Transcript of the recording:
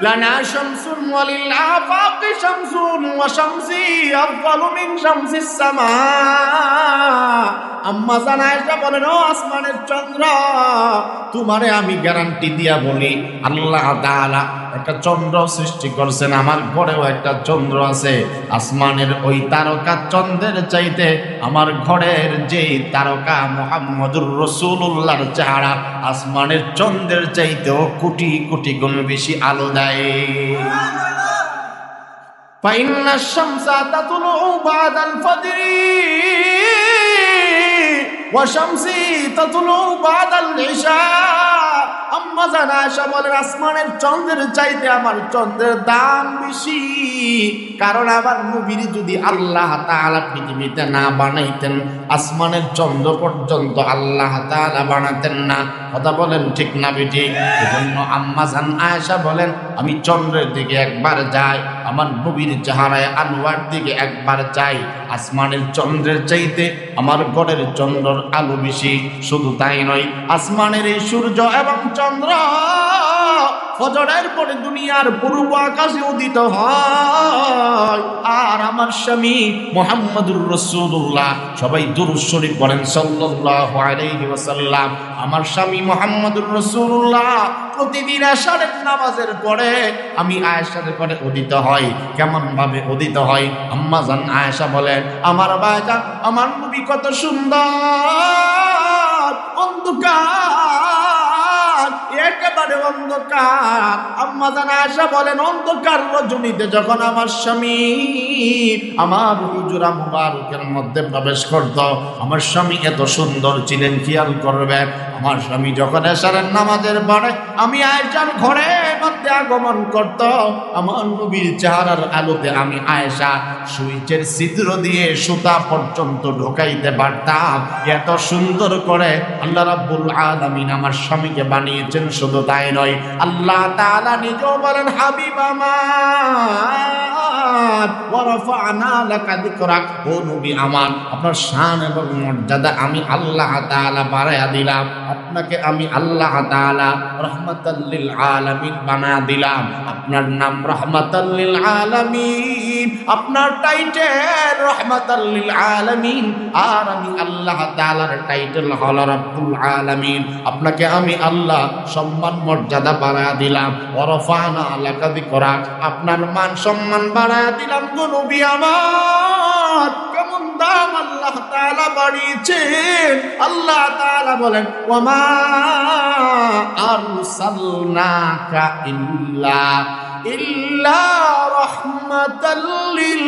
লানা শামসুন ওয়ালিল আফাকি শামসুন ওয়া শামসি আফদালু মিন শামসিস সামা। আম্মা জান আয়েশা বলেন, ও আসমানের চন্দ্র, তোমারে আমি গ্যারান্টি দিয়া বলি, আল্লাহ তাআলা একটা চন্দ্র সৃষ্টি করছেন, আমার ঘরেও একটা চন্দ্র আছে। আসমানের ওই তারকা চন্দ্রের চাইতে আমার ঘরের যে তারকা মুহাম্মদুর রাসূলুল্লাহর চেহারা আসমানের চন্দ্রের চাইতেও কোটি কোটি গুণ বেশি আলো দেয়। ফাইন্না শামসা তাতলু বাদাল ফজরি ওয়া শামসি তাতলু বাদাল ইশা। আম্মা জান আয়েশা বলেন, আসমানের চন্দ্রের চাইতে আমার চন্দ্রের দাম বেশি, কারণ আমার নবীর যদি আল্লাহ তাআলা পৃথিবীতে না বানাইতেন, আসমানের চন্দ্র পর্যন্ত আল্লাহ তাআলা বানাতেন না। কথা বলেন ঠিক না বেটি? এজন্য আম্মা জান আয়েশা বলেন, আমি চন্দ্রের দিকে একবার যাই, আমার নবীর চেহারায় আনোয়ার দিকে একবার যাই, আসমানের চন্দ্রের চাইতে আমার ঘরের চন্দ্রের আলো বেশি। শুধু তাই নয়, আসমানের এই সূর্য এবং চন্দ্র ফজরের পরে দুনিয়ার পূর্ব আকাশে উদিত হয়। আর আমার স্বামী মুহাম্মদুর রাসূলুল্লাহ, সবাই দুরূদ শরীফ পড়েন সাল্লাল্লাহু আলাইহি ওয়াসাল্লাম। আমার স্বামী মুহাম্মদুর রাসূলুল্লাহ প্রতিদিন এশারের নামাজের পরে আমি আয়েশার পরে উদিত হয়। কেমন ভাবে উদিত হয়? আম্মা জান আয়েশা বলেন, আমার ভাইজান, আমার নবী কত সুন্দর, অন্ধকার, একেবারে অন্ধকার। আম্মা জান আয়েশা বলেন, অন্ধকার রজনীতে যখন আমার স্বামী আমার হুজরা মুবারকের মধ্যে প্রবেশ করত, আমার স্বামী এত সুন্দর ছিলেন, খেয়াল করবেন। আমার স্বামী যখন এশারের নামাজের পরে আমি আয়েশার ঘরের মধ্যে আগমন করত, আমার নবীর চেহারার আলোতে আমি আয়েশা সুইচের ছিদ্র দিয়ে সুতা পর্যন্ত ঢোকাইতে পারতাম। এত সুন্দর করে আল্লাহ রাব্বুল আলামিন আমার স্বামীকে বানিয়েছেন। শুধু তাই নয়, আল্লাহ তাআলা নিজেও বলেন, হাবিব আমার, ওয়া রাফা'না লাকা যিকরাক, ও নবী আমার, আপনার শান এবং মর্যাদা আমি আল্লাহ তাআলা বাড়ায়া দিলাম। আপনাকে আমি আল্লাহ তাআলা রাহমাতাল লিল আলামিন বানায়া দিলাম। আপনার নাম রাহমাতাল লিল আলামিন, আপনার টাইটেল রাহমাতাল লিল আলামিন, আর আমি আল্লাহ তাআলার টাইটেল হলো রাব্বুল আলামিন। আপনাকে আমি আল্লাহ সম্মান মর্যাদা বাড়ায়া দিলাম। ওয়া রাফা'না লাকা যিকরাক, আপনার মান সম্মান বাড়ায়া দিলাম। গো নবী আমার, কেমন দাম আল্লাহ তাআলা বাড়িয়েছেন। আল্লাহ তাআলা বলেন, ওয়া মা আরসালনাকা ইল্লা রাহমাতাল লিল